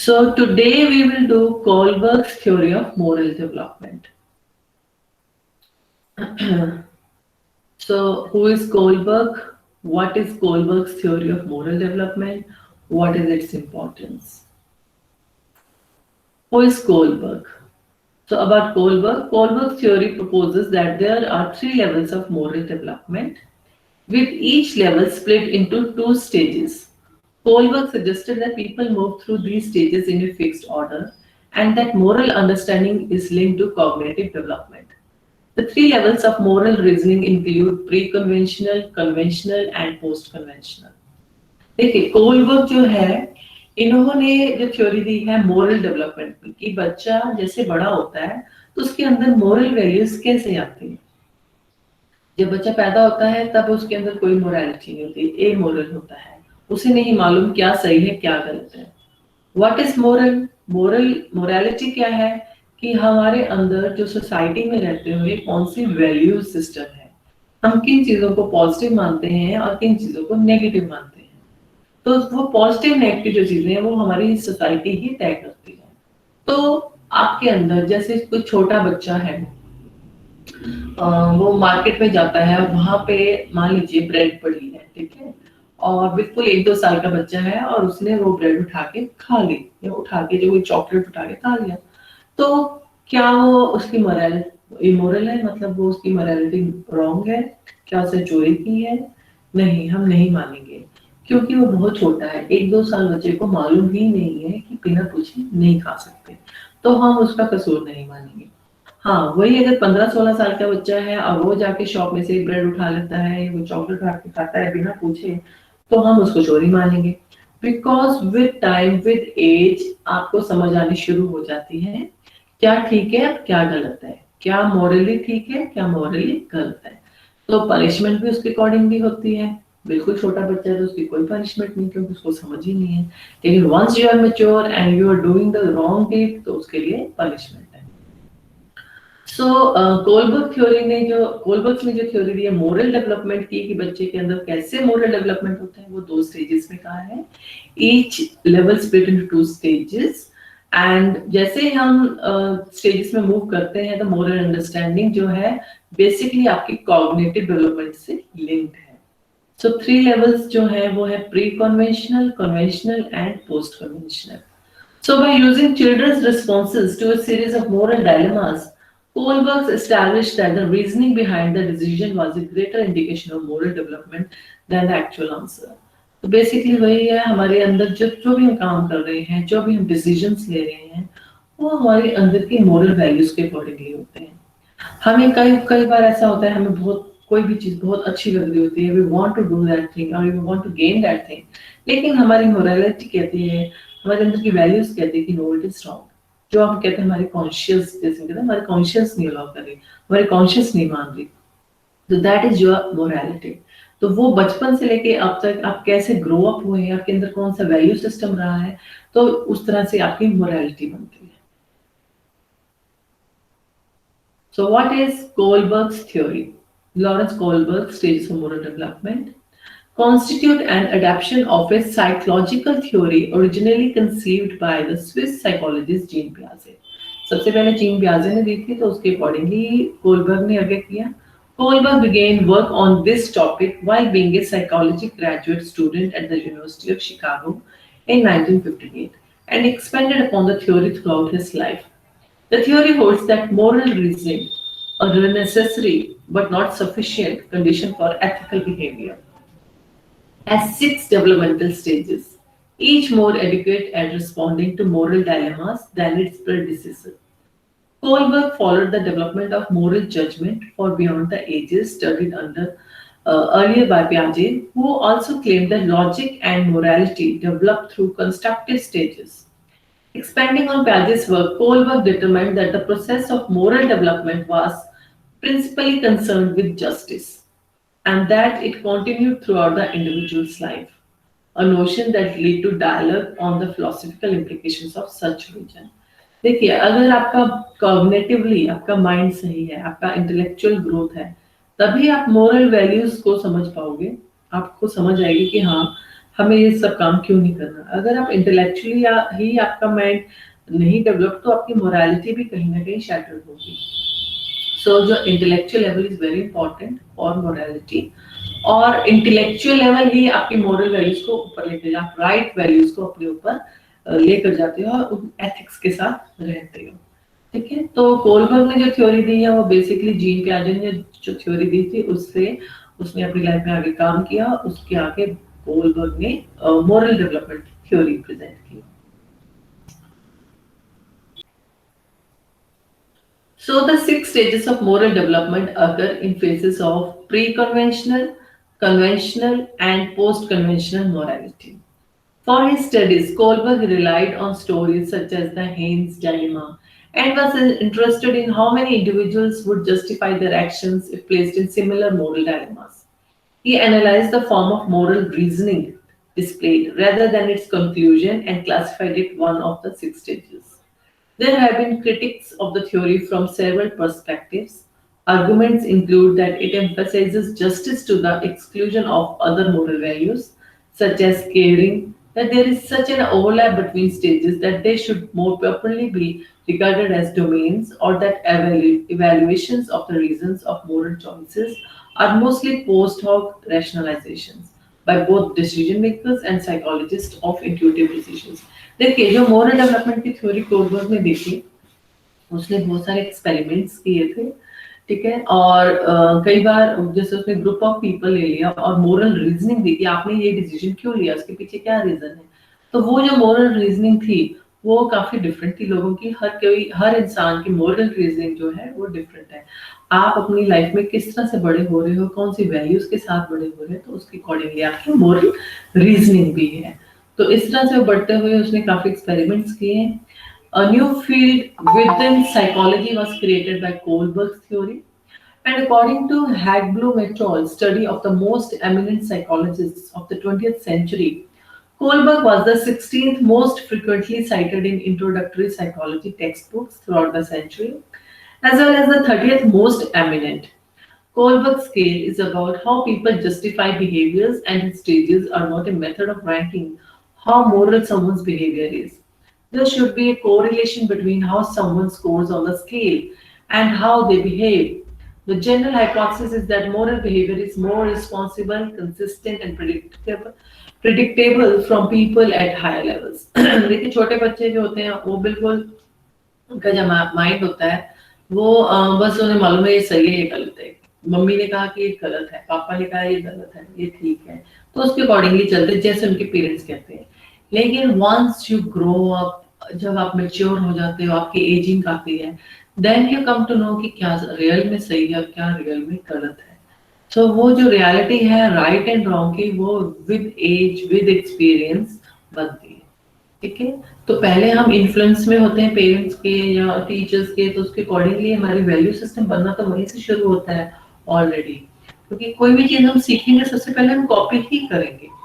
So today we will do Kohlberg's theory of moral development. So who is Kohlberg? What is Kohlberg's theory of moral development? What is its importance? Who is Kohlberg? So about Kohlberg, Kohlberg's theory proposes that there are three levels of moral development, with each level split into two stages. Kohlberg suggested that people move through these stages in a fixed order and that moral understanding is linked to cognitive development. The three levels of moral reasoning include pre-conventional, conventional and post-conventional. देखिए Kohlberg जो है इन्होंने जो theory दी है moral development की कि बच्चा जैसे बड़ा होता है तो उसके अंदर मोरल वैल्यूज कैसे आती है। जब बच्चा पैदा होता है तब उसके अंदर कोई मोरालिटी नहीं होती, ए मोरल होता है, उसे नहीं मालूम क्या सही है क्या गलत है। What is moral? मोरालिटी क्या है कि हमारे अंदर जो सोसाइटी में रहते हुए कौन सी वैल्यू सिस्टम है, हम किन चीजों को पॉजिटिव मानते हैं और किन चीजों को नेगेटिव मानते हैं। तो वो पॉजिटिव नेगेटिव जो चीजें हैं वो हमारी सोसाइटी ही तय करती है। तो आपके अंदर जैसे कोई छोटा बच्चा है, वो मार्केट में जाता है और वहां पे मान लीजिए ब्रेड पड़ी है, ठीक है, और बिल्कुल 1-2 साल का बच्चा है और उसने वो ब्रेड उठा के खा ली या उठा के जो चॉकलेट उठा के खा लिया, तो क्या वो उसकी मोरल इमोरल है? मतलब वो उसकी मोरालिटी रॉन्ग है? क्या उसने चोरी की है? नहीं, हम नहीं मानेंगे क्योंकि वो बहुत छोटा है। 1-2 साल बच्चे को मालूम ही नहीं है कि बिना पूछे नहीं खा सकते, तो हम उसका कसूर नहीं मानेंगे। हाँ, वही अगर 15-16 साल का बच्चा है और वो जाके शॉप में से ब्रेड उठा लेता है, वो चॉकलेट उठा के खाता है बिना पूछे, तो हम उसको चोरी मानेंगे। Because with time with age आपको समझ आनी शुरू हो जाती है क्या ठीक है क्या गलत है, क्या मॉरली ठीक है क्या मॉरली गलत है। तो पनिशमेंट भी उसके अकॉर्डिंग भी होती है। बिल्कुल छोटा बच्चा है तो उसकी कोई पनिशमेंट नहीं क्योंकि उसको समझ ही नहीं है, लेकिन once you are mature and you are doing the wrong deed तो उसके लिए पनिशमेंट है। सो कोलबर्ग ने जो थ्योरी दी है मोरल डेवलपमेंट की कि बच्चे के अंदर कैसे मोरल डेवलपमेंट होता है, वो 2 स्टेजेस में कहा है। Each level split into 2 stages and जैसे हम स्टेजेस में मूव करते हैं तो मोरल अंडरस्टैंडिंग जो है बेसिकली आपकी कॉग्निटिव डेवलपमेंट से लिंक्ड है। सो 3 लेवल्स जो है वो है pre conventional, conventional and post conventional. So by using children's responses to a series of moral dilemmas, Kohlberg established that the reasoning behind the decision was a greater indication of moral development than the actual answer. तो basically वही है, हमारे अंदर जो भी हम काम कर रहे हैं, जो भी हम डिसीजंस ले रहे हैं, वो हमारे अंदर की मोरल वैल्यूज के अकॉर्डिंगली होते हैं। हमें कई बार ऐसा होता है, हमें बहुत कोई भी चीज बहुत अच्छी लग रही होती है, we want to do that thing और we want to gain that thing, लेकिन हमारी मोरालिटी कहती है, हमारे अंदर की वैल्यूज कहती है कि नो इट इज रॉन्ग। जो हम कहते हैं हमारी कॉन्शियस, जैसे कहते हैं हमारी कॉन्शियस नहीं अलाउ कर रही, हमारी कॉन्शियस नहीं मान रही, तो दैट इज योर मोरालिटी। तो वो बचपन से लेके अब तक आप कैसे ग्रो अप हुए हैं, आपके अंदर कौन सा वैल्यू सिस्टम रहा है, तो उस तरह से आपकी मोरालिटी बनती है। So what is Kohlberg's theory? Lawrence Kohlberg's stages of moral development constitute an adaptation of a psychological theory originally conceived by the Swiss psychologist Jean Piaget. सबसे पहले जीन पियाजे ने दी थी, तो उसके अकॉर्डिंगली कोलबर्ग ने आगे किया। Kohlberg began work on this topic while being a psychology graduate student at the University of Chicago in 1958 and expanded upon the theory throughout his life. The theory holds that moral reasoning is a necessary but not sufficient condition for ethical behavior. Has 6 developmental stages, each more adequate at responding to moral dilemmas than its predecessor. Kohlberg followed the development of moral judgment for beyond the ages studied earlier by Piaget, who also claimed that logic and morality develop through constructive stages. Expanding on Piaget's work, Kohlberg determined that the process of moral development was principally concerned with justice, and that it continued throughout the individual's life, a notion that led to dialogue on the philosophical implications of such vision. देखिए, अगर आपका cognitively आपका mind सही है, आपका intellectual growth है, तभी आप मोरल वैल्यूज को समझ पाओगे। आपको समझ आएगी कि हाँ, हमें ये सब काम क्यों नहीं करना। अगर आप इंटेलेक्चुअली ही आपका माइंड नहीं डेवलप, तो आपकी मोरालिटी भी कहीं ना कहीं शैटर्ड होगी। सो जो intellectual level is very important for morality, और इंटेलेक्चुअल लेवल ही आपकी मोरल वैल्यूज को ऊपर लेके आप राइट वैल्यूज को अपने ऊपर लेकर जाते हो और एथिक्स के साथ रहते हो। ठीक है, तो कोलबर्ग ने जो थ्योरी दी है वो बेसिकली जीन पियाजे ने जो थ्योरी दी थी उससे उसने अपनी लाइफ में आगे काम किया, उसके आगे कोलबर्ग ने मोरल डेवलपमेंट थ्योरी प्रेजेंट की। So the six stages of moral development occur in phases of pre-conventional, conventional, and post-conventional morality. For his studies, Kohlberg relied on stories such as the Haynes dilemma and was interested in how many individuals would justify their actions if placed in similar moral dilemmas. He analyzed the form of moral reasoning displayed rather than its conclusion and classified it one of the six stages. There have been critics of the theory from several perspectives. Arguments include that it emphasizes justice to the exclusion of other moral values, such as caring, that there is such an overlap between stages that they should more properly be regarded as domains, or that evaluations of the reasons of moral choices are mostly post hoc rationalizations by both decision makers and psychologists of intuitive decisions. देखिए, जो moral development की theory Kohlberg ने दी थी, उसने बहुत सारे experiments किए थे। ठीक है, और कई बार जैसे उसने ग्रुप ऑफ पीपल ले लिया और मोरल रीजनिंग दी कि आपने ये डिसीजन क्यों लिया, उसके पीछे क्या रीजन है। तो वो जो मोरल रीजनिंग थी वो काफी डिफरेंट थी लोगों की। हर इंसान की मोरल रीजनिंग जो है वो डिफरेंट है। आप अपनी लाइफ में किस तरह से बड़े हो रहे हो, कौन सी वैल्यूज के साथ बड़े हो रहे हो, तो उसके अकॉर्डिंगली आपकी मोरल रीजनिंग भी है। तो इस तरह से बढ़ते हुए उसने काफी एक्सपेरिमेंट्स किए। A new field within psychology was created by Kohlberg's theory, and according to Hagblum et al. Study of the most eminent psychologists of the 20th century, Kohlberg was the 16th most frequently cited in introductory psychology textbooks throughout the century, as well as the 30th most eminent. Kohlberg's scale is about how people justify behaviors, and his stages are not a method of ranking how moral someone's behavior is. There should be a correlation between how someone scores on the scale and how they behave. The general hypothesis is that moral behavior is more responsible, consistent, and predictable from people at higher levels. देखिए, छोटे बच्चे जो होते हैं वो बिल्कुल, उनका जो माइंड होता है वो बस उन्हें मालूम है ये सही है ये गलत है। मम्मी ने कहा कि ये गलत है, पापा ने कहा ये गलत है, ये ठीक है, तो उसके अकॉर्डिंगली चलते जैसे उनके पेरेंट्स कहते हैं। लेकिन वंस यू ग्रो अप, जब आप मेच्योर हो जाते हो, आपकी एजिंग आती है, then you come to know कि क्या रियल में सही है और क्या रियल में गलत है। तो वो जो रियलिटी है राइट एंड रॉन्ग की, वो विद एज विद एक्सपीरियंस बनती है। ठीक है, तो पहले हम इन्फ्लुएंस में होते हैं पेरेंट्स के या टीचर्स के, तो उसके अकॉर्डिंगली हमारी वैल्यू सिस्टम बनना तो वहीं से शुरू होता है ऑलरेडी। क्योंकि कोई भी चीज हम सीखेंगे सबसे पहले हम कॉपी ही करेंगे।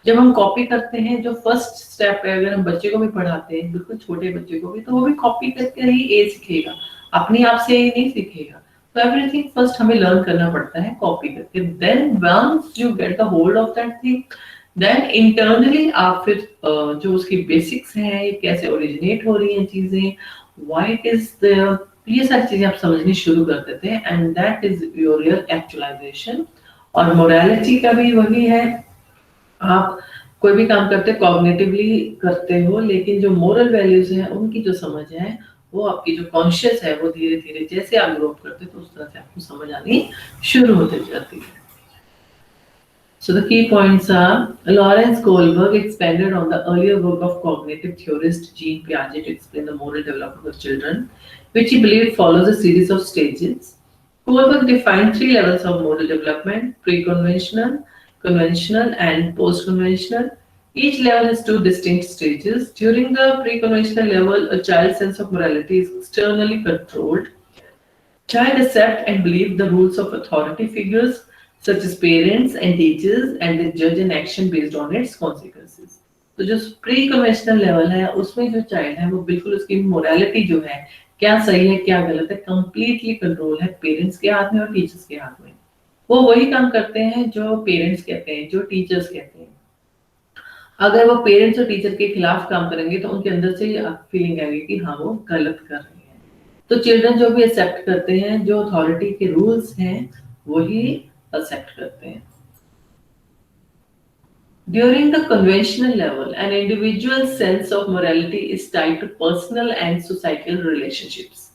जब हम कॉपी करते हैं, जो फर्स्ट स्टेप है, अगर हम बच्चे को भी पढ़ाते हैं, बिल्कुल छोटे बच्चे को भी, तो वो भी कॉपी करके ही ए सीखेगा, अपने आप से ये नहीं सीखेगा। तो एवरीथिंग फर्स्ट हमें लर्न करना पड़ता है कॉपी करके। Then once you get the hold of that thing, then internally आप फिर जो उसकी बेसिक्स हैं, ये कैसे ओरिजिनेट हो रही हैं चीजें, व्हाई इट इज देयर, ये सारी चीजें आप समझनी शुरू कर देते हैं, and that is your real actualisation. और मोरालिटी का भी वही है, आप कोई भी काम करते कॉग्निटिवली करते हो, लेकिन जो मोरल वैल्यूज हैं उनकी जो समझ है, वो आपकी जो कॉन्शियस है, वो धीरे धीरे जैसे आप ग्रो करते हो तो उस तरह से आपको समझ आनी शुरू होती जाती है। So the key points are Lawrence Kohlberg expanded on the earlier work of cognitive theorist Jean Piaget to explain the moral development of children, which he believed follows a series of stages. Kohlberg defined three levels of moral development: pre-conventional, conventional, and post-conventional. Each level has two distinct stages. During the pre-conventional level, a child's sense of morality is externally controlled. Child accept and believe the rules of authority figures such as parents and teachers, and they judge an action based on its consequences. तो जो pre conventional level है उसमें जो child है वो बिल्कुल उसकी morality जो है, क्या सही है क्या गलत है, कंप्लीटली कंट्रोल है पेरेंट्स के हाथ में और टीचर्स के हाथ में। वो वही काम करते हैं जो पेरेंट्स कहते हैं, जो टीचर्स कहते हैं। अगर वो पेरेंट्स और टीचर के खिलाफ काम करेंगे तो उनके अंदर से फीलिंग आएगी कि हाँ वो गलत कर रहे हैं। तो चिल्ड्रन जो भी एक्सेप्ट करते हैं, जो अथॉरिटी के रूल्स हैं वही एक्सेप्ट करते हैं। During the conventional level, an individual's sense of morality is tied to personal and societal relationships.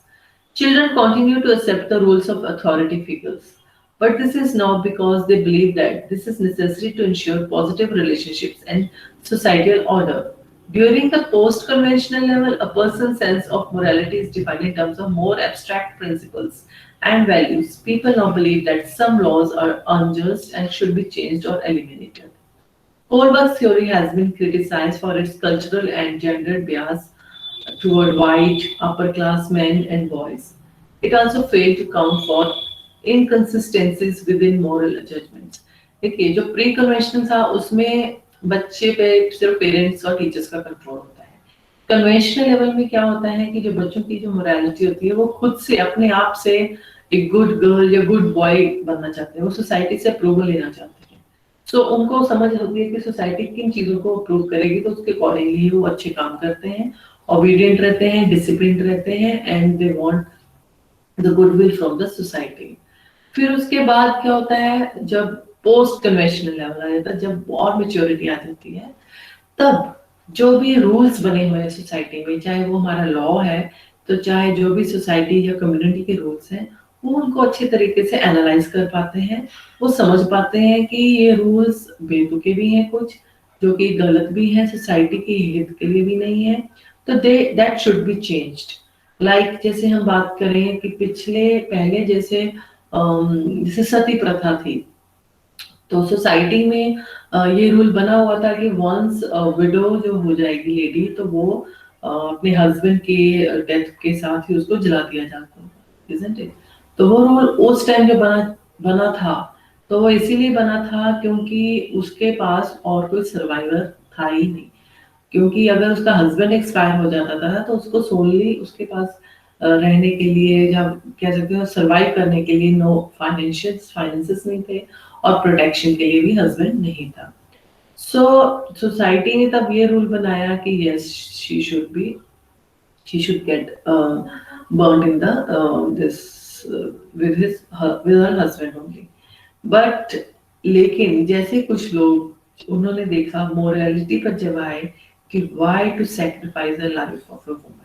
Children continue to accept the rules of authority figures, but this is not because they believe that this is necessary to ensure positive relationships and societal order. During the post conventional level, a person's sense of morality is defined in terms of more abstract principles and values. People now believe that some laws are unjust and should be changed or eliminated. Kohlberg's theory has been criticized for its cultural and gendered bias toward white, upper class men and boys. It also failed to count for inconsistencies within moral judgments. देखिए जो pre conventional था उसमें बच्चे पे सिर्फ parents और teachers का control होता है। कन्वेंशनल लेवल में क्या होता है कि जो बच्चों की जो मोरालिटी होती है वो खुद से अपने आप से एक गुड गर्ल या गुड बॉय बनना चाहते हैं, वो सोसाइटी से अप्रूवल लेना चाहते हैं। सो उनको समझ होती है कि सोसाइटी किन चीजों को अप्रूव करेगी तो उसके अकॉर्डिंगली वो अच्छे काम करते हैं, obedient रहते हैं, disciplined रहते हैं and they want the goodwill from the society। फिर उसके बाद क्या होता है, जब पोस्ट कन्वेंशनल लेवल आ जाता है, जब और मेच्योरिटी आ जाती है, तब जो भी रूल्स बने हुए हैं सोसाइटी में, चाहे वो हमारा लॉ है तो चाहे जो भी सोसाइटी या कम्युनिटी के रूल्स हैं, वो उनको अच्छे तरीके से एनालाइज कर पाते हैं। वो समझ पाते हैं कि ये रूल्स बेतुके भी हैं कुछ, जो कि गलत भी हैं, सोसाइटी के हित के लिए भी नहीं है, तो they that should be changed. Like जैसे हम बात करें कि पहले जैसे जैसे सती प्रथा थी, तो सोसाइटी में ये रूल बना हुआ था कि वंस विडो जो हो जाएगी लेडी तो वो अपने हस्बैंड के डेथ के साथ ही उसको जला दिया जाता है, isn't it? तो वो रूल उस टाइम जो बना बना था, तो वो इसीलिए बना था क्योंकि उसके पास और कोई सर्वाइवर था ही नहीं। क्योंकि अगर उसका हस्बैंड एक्सपायर हो जाता था ना तो उसको सोनली उसके पास रहने के लिए या कह सकते हो सर्वाइव करने के लिए नो फाइनेंसेस नहीं थे और प्रोटेक्शन के लिए भी हस्बैंड नहीं था। सो सोसाइटी ने तब ये रूल बनाया कि yes she should get burned in the this with her husband only। But लेकिन जैसे कुछ लोग उन्होंने देखा मोरालिटी पर जब आए कि why to sacrifice the life of a woman.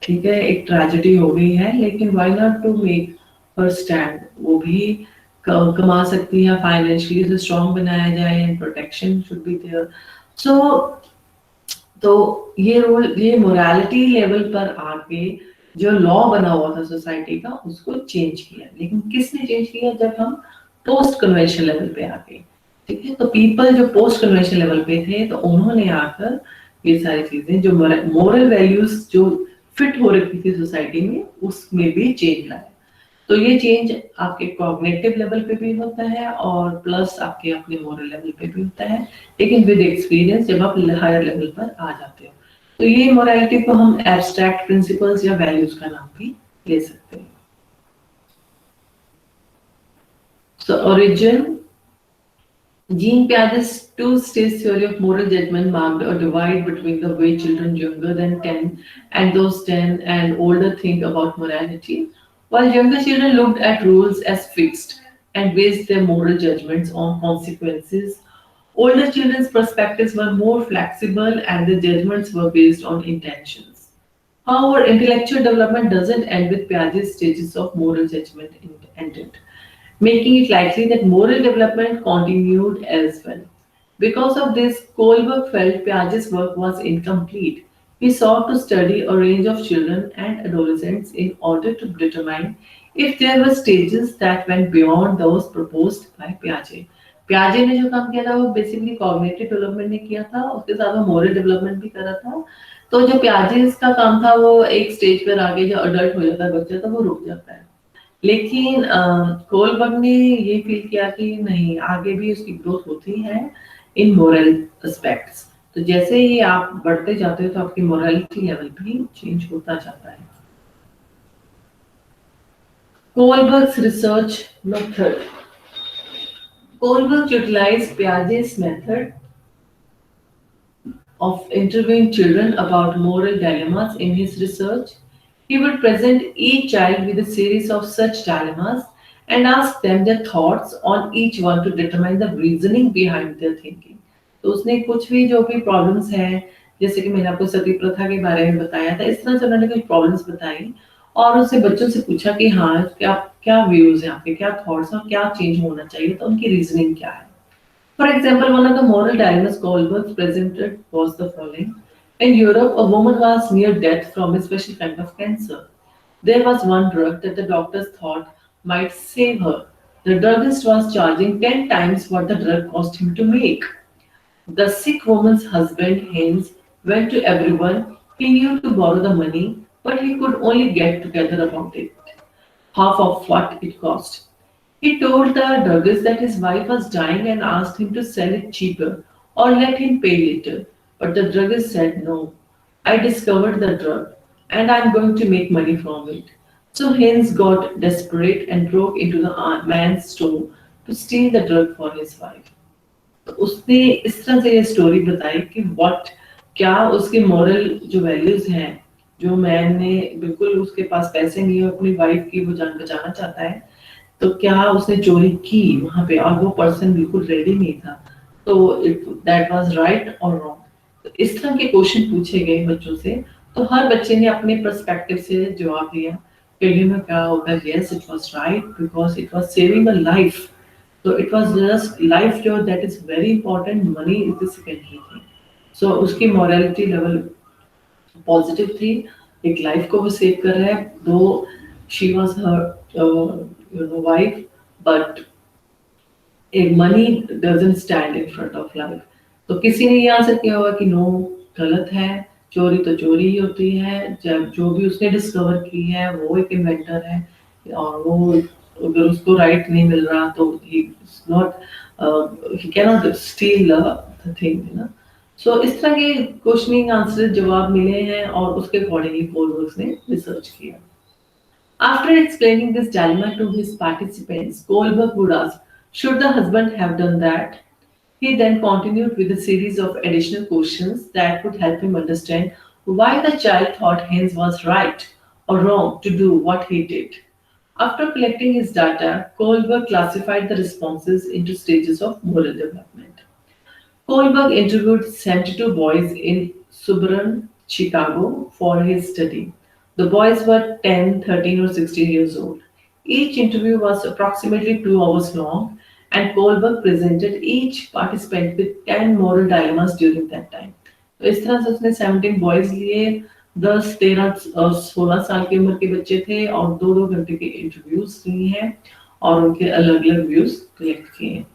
ठीक है, एक ट्रेजेडी हो गई है लेकिन why not to make her stand, वो भी कमा सकती है, फाइनेंशियली से स्ट्रांग बनाया जाए and protection should be there. So तो ये रोल, ये मोरालिटी लेवल पर आके जो लॉ बना हुआ था सोसाइटी का उसको चेंज किया। लेकिन किसने चेंज किया? जब हम पोस्ट कन्वेंशन लेवल पे आ गए। ठीक है, तो पीपल जो पोस्ट कन्वेंशन लेवल पे थे तो उन्होंने आकर ये सारी चीजें जो मोरल वैल्यूज जो फिट हो रखी थी सोसाइटी में उसमें भी चेंज लाया। तो ये चेंज आपके कॉग्निटिव लेवल पे भी होता है और प्लस आपके अपने मोरल लेवल पे भी होता है, लेकिन विद एक्सपीरियंस जब आप हायर लेवल पर आ जाते हो। तो ये मोरालिटी को हम एब्स्ट्रैक्ट प्रिंसिपल्स या वैल्यूज का नाम भी ले सकते हैं। So origin, Jean Piaget's two-stage theory of moral judgment marked a divide between the way children younger than 10 and those 10 and older think about morality. While younger children looked at rules as fixed and based their moral judgments on consequences, older children's perspectives were more flexible and their judgments were based on intentions. However, intellectual development doesn't end with Piaget's stages of moral judgment ended, making it likely that moral development continued as well. Because of this, Kohlberg felt Piaget's work was incomplete. He sought to study a range of children and adolescents in order to determine if there were stages that went beyond those proposed by Piaget. Piaget ने जो काम किया था वो basically cognitive development ने किया था, उसके साथ वो मोरल डेवलपमेंट भी करा था। तो जो पियाजे का काम था वो एक स्टेज पर आगे जो अडल्ट हो जाता है बच्चा तो वो रुक जाता है। लेकिन कोलबर्ग ने ये फील किया कि नहीं, आगे भी उसकी ग्रोथ होती है इन मोरल एस्पेक्ट्स। तो जैसे ही आप बढ़ते जाते हो तो आपकी मोरालिटी लेवल भी चेंज होता जाता है। Kohlberg's research method. Kohlberg utilized Piaget's method of interviewing children about moral dilemmas in his research. He would present each child with a series of such dilemmas and ask them their thoughts on each one to determine the reasoning behind their thinking. तो उसने कुछ भी जो भी problems हैं, जैसे कि मैंने आपको सती प्रथा के बारे में बताया था, इस तरह से उन्होंने कुछ प्रॉब्लम्स बताई और उससे बच्चों से पूछा कि हाँ क्या क्या व्यूज हैं आपके, क्या थॉट्स और क्या चेंज होना चाहिए, तो उनकी रीजनिंग क्या है. For example, one of the moral dilemmas Goldberg presented was the following. In Europe, a woman was near death from a special kind of cancer. There was one drug that the doctors thought might save her. The druggist was charging 10 times what the drug cost him to make. The sick woman's husband, Haynes, went to everyone he knew to borrow the money, but he could only get together about it, half of what it cost. He told the druggist that his wife was dying and asked him to sell it cheaper or let him pay later. But the druggist said no. I discovered the drug and I'm going to make money from it. So Haynes got desperate and broke into the man's store to steal the drug for his wife. तो उसने इस तरह से ये story बताई कि what क्या उसकी मॉरल जो वैल्यूज हैं, जो मैन ने बिल्कुल उसके पास पैसे नहीं है, अपनी वाइफ की वो जान बचाना चाहता है, तो क्या उसने चोरी की वहां पे और वो पर्सन बिल्कुल रेडी नहीं था, तो इट दैट वाज राइट और रॉन्ग. तो इस तरह के क्वेश्चन पूछे गए बच्चों से, तो हर बच्चे ने अपने पर्सपेक्टिव से जवाब दिया. पहले में क्या होगा, yes it was right because it was saving a life. So it was just life जो that is very important, money is the secondary thing. So उसकी morality level पॉजिटिव थी, एक लाइफ को वो सेव कर रहा है, though she was her wife, but एक money doesn't stand in front of life. तो किसी ने ये आंसर किया होगा कि नो, गलत है, चोरी तो चोरी ही होती है, जब जो भी उसने डिस्कवर की है वो एक इन्वेंटर है और वो अगर उसको राइट नहीं मिल रहा तो he not he can not steal the thing, है ना. सो इस तरह के क्वेश्चनिंग आंसर जवाब मिले हैं और उसके अकॉर्डिंगली कोलबर्ग ने रिसर्च किया. After explaining this dilemma to his participants, Goldberg would ask, should the husband have done that? He then continued with a series of additional questions that would help him understand why the child thought Haynes was right or wrong to do what he did. After collecting his data, Kohlberg classified the responses into stages of moral development. Kohlberg interviewed 72 boys in Suburban, Chicago for his study. The boys were 10, 13, or 16 years old. Each interview was approximately 2 hours long, and Kohlberg presented each participant with 10 moral dilemmas during that time. तो इस तरह से उसने 17 boys लिए, 10, 13 और 16 साल की उम्र के बच्चे थे और 2-2 घंटे के इंटरव्यूज लिए हैं और उनके अलग अलग व्यूज कलेक्ट किए हैं.